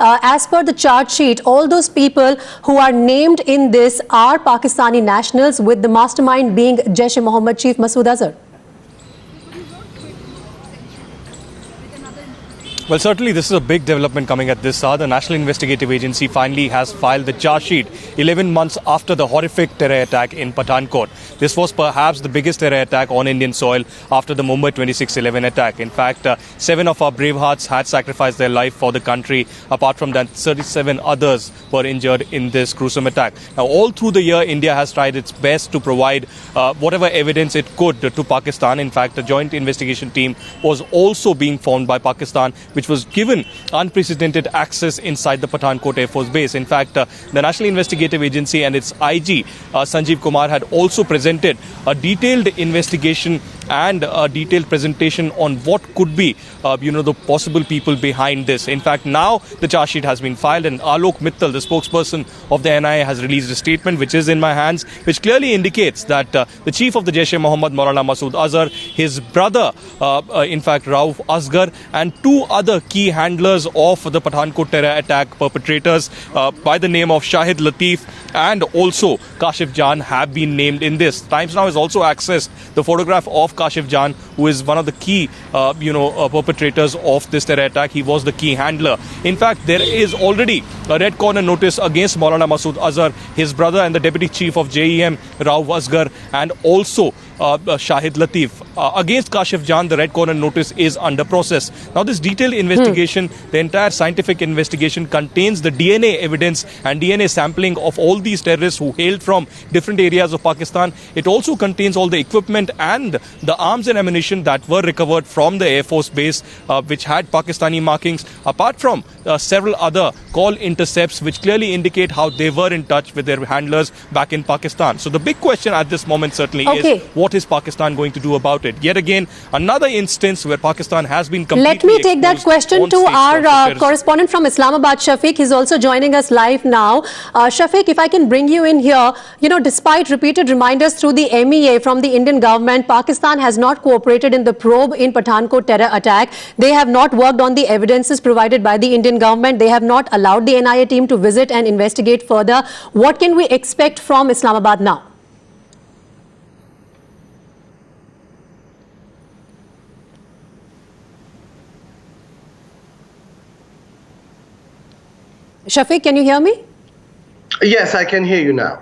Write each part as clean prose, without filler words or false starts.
as per the charge sheet, all those people who are named in this are Pakistani nationals, with the mastermind being Jaish-e Mohammed Chief Masood Azhar. Well, certainly this is a big development coming at this hour. The National Investigative Agency finally has filed the charge sheet 11 months after the horrific terror attack in Pathankot. This was perhaps the biggest terror attack on Indian soil after the Mumbai 26/11 attack. In fact, 7 of our brave hearts had sacrificed their life for the country. Apart from that, 37 others were injured in this gruesome attack. Now, all through the year, India has tried its best to provide whatever evidence it could to Pakistan. In fact, a joint investigation team was also being formed by Pakistan, which was given unprecedented access inside the Pathankot Air Force Base. In fact, the National Investigative Agency and its IG, Sanjeev Kumar, had also presented a detailed investigation and a detailed presentation on what could be, the possible people behind this. In fact, now the charge sheet has been filed, and Alok Mittal, the spokesperson of the NIA, has released a statement which is in my hands, which clearly indicates that the chief of the Jaish-e Mohammed, Maulana Masood Azhar, his brother, in fact, Rauf Asghar, and 2 other key handlers of the Pathankot terror attack perpetrators by the name of Shahid Latif and also Kashif Jan have been named in this. Times Now has also accessed the photograph of Kashif Jan, who is one of the key, perpetrators of this terror attack. He was the key handler. In fact, there is already a red corner notice against Maulana Masood Azhar, his brother and the deputy chief of JEM, Rauf Asghar, and also Shahid Latif. Against Kashif Jan, the red corner notice is under process. Now, this detailed investigation, the entire scientific investigation, contains the DNA evidence and DNA sampling of all these terrorists who hailed from different areas of Pakistan. It also contains all the equipment and the arms and ammunition that were recovered from the Air Force Base, which had Pakistani markings, apart from several other call intercepts, which clearly indicate how they were in touch with their handlers back in Pakistan. So the big question at this moment certainly is, what is Pakistan going to do about it? Yet again, another instance where Pakistan has been completely Let me take that question to our correspondent from Islamabad, Shafiq. He's also joining us live now. Shafiq, if I can bring you in here, despite repeated reminders through the MEA from the Indian government, Pakistan has not cooperated in the probe in Pathankot terror attack. They have not worked on the evidences provided by the Indian government. They have not allowed the NIA team to visit and investigate further. What can we expect from Islamabad now? Shafiq, can you hear me? Yes, I can hear you now.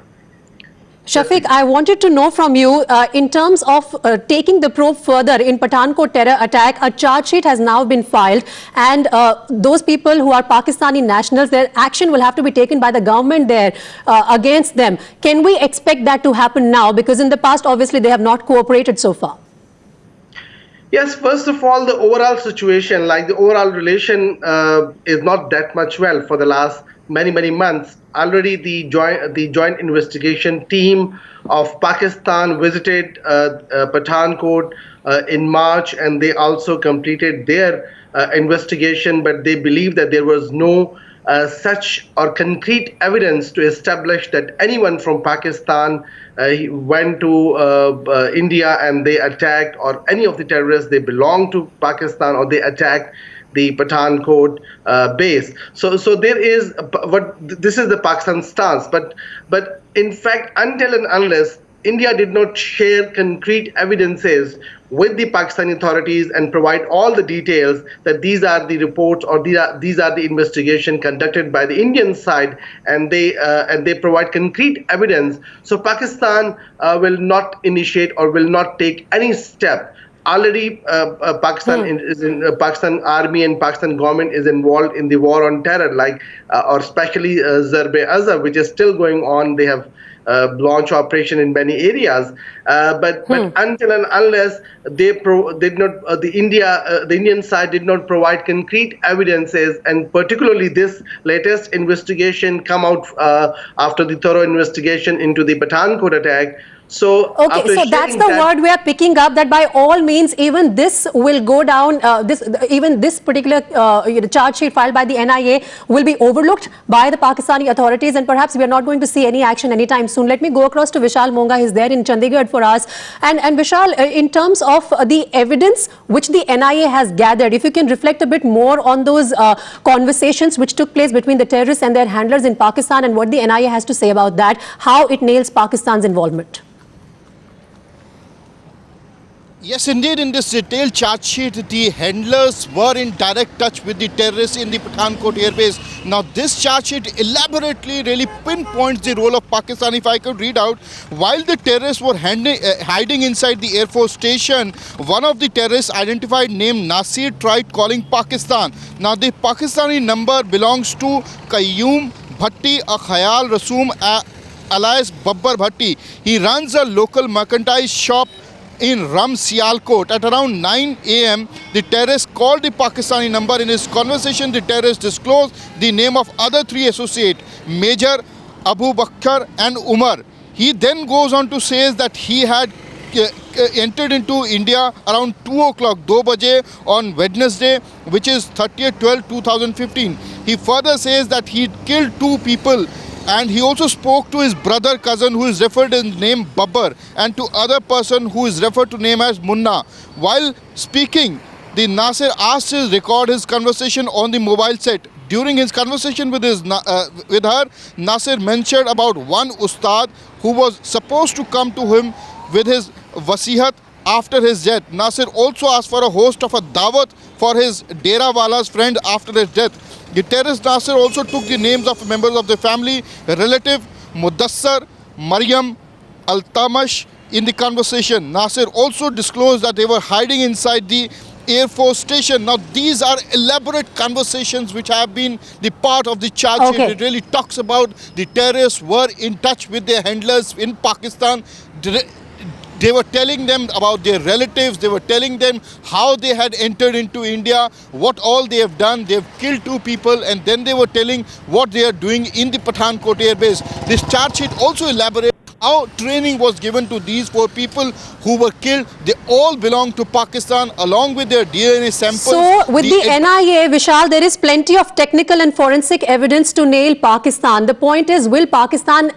Shafiq, I wanted to know from you, in terms of taking the probe further in Pathankot terror attack, a charge sheet has now been filed, and those people who are Pakistani nationals, their action will have to be taken by the government there against them. Can we expect that to happen now? Because in the past, obviously, they have not cooperated so far. Yes, first of all, the overall situation, like the overall relation is not that much well for the last many months. Already the joint investigation team of Pakistan visited Pathankot in March, and they also completed their investigation, but they believe that there was no such or concrete evidence to establish that anyone from Pakistan went to India and they attacked, or any of the terrorists, they belong to Pakistan or they attacked the Pathankot base. So there is this is the Pakistan stance, but in fact, until and unless India did not share concrete evidences with the Pakistani authorities and provide all the details that these are the reports or these are the investigation conducted by the Indian side, and they provide concrete evidence, so Pakistan will not initiate or will not take any step. Already, Pakistan Army and Pakistan government is involved in the war on terror, or especially Jaish-e, which is still going on. They have launched operation in many areas, but until and unless the Indian side did not provide concrete evidences, and particularly this latest investigation come out after the thorough investigation into the Pathankot attack. So Okay, after so that's sharing the that, word we are picking up, that by all means, even this will go down, even this particular charge sheet filed by the NIA will be overlooked by the Pakistani authorities, and perhaps we are not going to see any action anytime soon. Let me go across to Vishal Monga. He's there in Chandigarh for us. And Vishal, in terms of the evidence which the NIA has gathered, if you can reflect a bit more on those conversations which took place between the terrorists and their handlers in Pakistan, and what the NIA has to say about that, how it nails Pakistan's involvement. Yes, indeed, in this detailed charge sheet, the handlers were in direct touch with the terrorists in the Pathankot airbase. Now, this charge sheet elaborately really pinpoints the role of Pakistan. If I could read out, while the terrorists were hiding inside the Air Force station, one of the terrorists, identified named Nasir, tried calling Pakistan. Now, the Pakistani number belongs to Qayyum Bhatti, a Khayal Rasoom alias Babbar Bhatti. He runs a local mercantile shop in Ram Sialkot. At around 9 a.m., the terrorist called the Pakistani number. In his conversation, the terrorist disclosed the name of other three associates, Major, Abu Bakr and Umar. He then goes on to say that he had entered into India around 2 o'clock, 2 baje, on Wednesday, which is 30th 12 2015. He further says that he killed 2 people, and he also spoke to his brother cousin, who is referred in the name Babbar, and to other person who is referred to name as Munna. While speaking, the Nasir asked to record his conversation on the mobile set. During his conversation with her, Nasir mentioned about one ustad who was supposed to come to him with his wasihat after his death. Nasir also asked for a host of a dawat for his Dera Wala's friend after his death. The terrorist Nasir also took the names of members of the family, relative Mudassar, Maryam, Altamash in the conversation. Nasir also disclosed that they were hiding inside the Air Force station. Now, these are elaborate conversations which have been the part of the charge sheet. Okay. It really talks about the terrorists were in touch with their handlers in Pakistan. They were telling them about their relatives. They were telling them how they had entered into India, what all they have done. They have killed 2 people, and then they were telling what they are doing in the Pathankot airbase. This charge sheet also elaborates how training was given to these 4 people who were killed. They all belong to Pakistan, along with their DNA samples. So, with the NIA, Vishal, there is plenty of technical and forensic evidence to nail Pakistan. The point is, will Pakistan,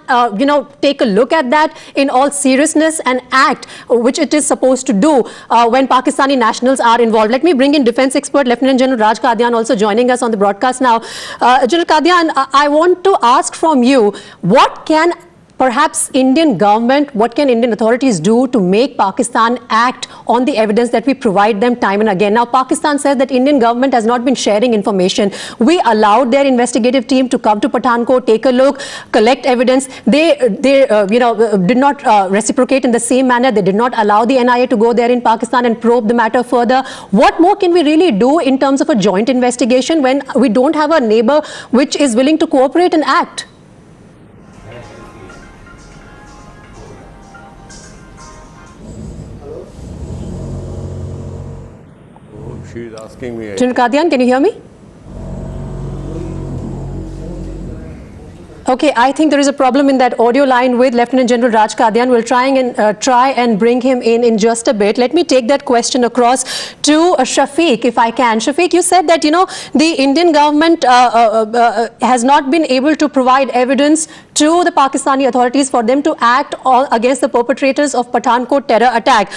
take a look at that in all seriousness and act, which it is supposed to do when Pakistani nationals are involved? Let me bring in defense expert Lieutenant General Raj Qadian, also joining us on the broadcast now. General Qadian, I want to ask from you, what can perhaps Indian government, what can Indian authorities do to make Pakistan act on the evidence that we provide them time and again? Now, Pakistan says that Indian government has not been sharing information. We allowed their investigative team to come to Pathankot, take a look, collect evidence. They did not reciprocate in the same manner. They did not allow the NIA to go there in Pakistan and probe the matter further. What more can we really do in terms of a joint investigation when we don't have a neighbor which is willing to cooperate and act? She's asking me. General Qadian, can you hear me? Okay, I think there is a problem in that audio line with Lieutenant General Raj Qadian. We'll try and bring him in just a bit. Let me take that question across to Shafiq, if I can. Shafiq, you said that, the Indian government has not been able to provide evidence to the Pakistani authorities for them to act against the perpetrators of Pathankot terror attack.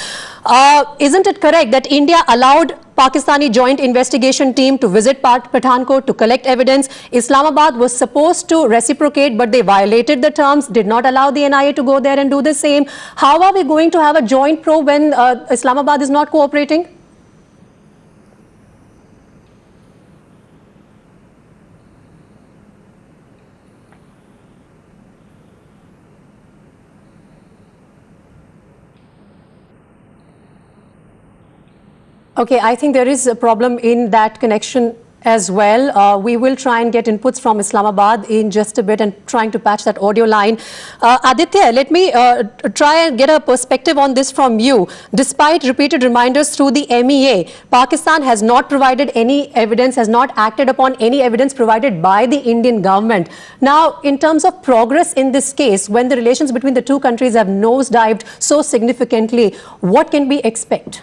Isn't it correct that India allowed Pakistani joint investigation team to visit Pathankot to collect evidence? Islamabad was supposed to reciprocate, but they violated the terms, did not allow the NIA to go there and do the same. How are we going to have a joint probe when Islamabad is not cooperating? Okay, I think there is a problem in that connection as well. We will try and get inputs from Islamabad in just a bit and trying to patch that audio line. Aditya, let me try and get a perspective on this from you. Despite repeated reminders through the MEA, Pakistan has not provided any evidence, has not acted upon any evidence provided by the Indian government. Now, in terms of progress in this case, when the relations between the two countries have nosedived so significantly, what can we expect?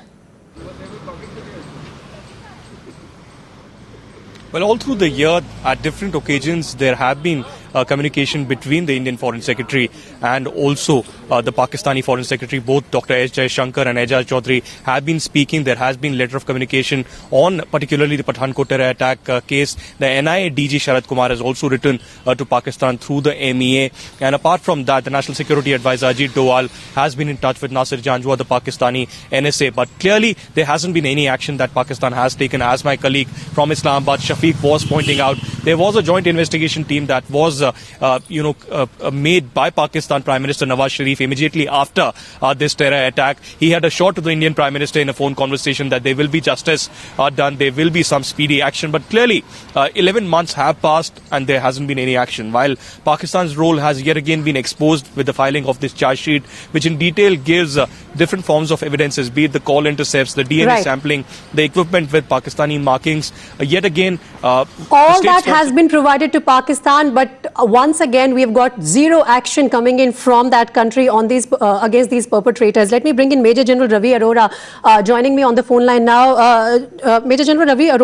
Well, all through the year, at different occasions, there have been communication between the Indian Foreign Secretary and also the Pakistani Foreign Secretary. Both Dr. S. Jaishankar and Ejaz Chaudhry have been speaking. There has been letter of communication on particularly the Pathankot terror attack case. The NIA DG Sharad Kumar has also written to Pakistan through the MEA. And apart from that, the National Security Advisor Ajit Doval has been in touch with Nasir Janjua, the Pakistani NSA. But clearly, there hasn't been any action that Pakistan has taken. As my colleague from Islamabad, Shafiq, was pointing out, there was a joint investigation team that was made by Pakistan Prime Minister Nawaz Sharif immediately after this terror attack. He had assured to the Indian Prime Minister in a phone conversation that there will be justice done, there will be some speedy action. But clearly, 11 months have passed and there hasn't been any action. While Pakistan's role has yet again been exposed with the filing of this charge sheet, which in detail gives different forms of evidences, be it the call intercepts, the DNA sampling, the equipment with Pakistani markings. Yet again, all that has been provided to Pakistan, but once again, we have got zero action coming in from that country on these against these perpetrators. Let me bring in Major General Ravi Arora joining me on the phone line now. Major General Ravi Arora.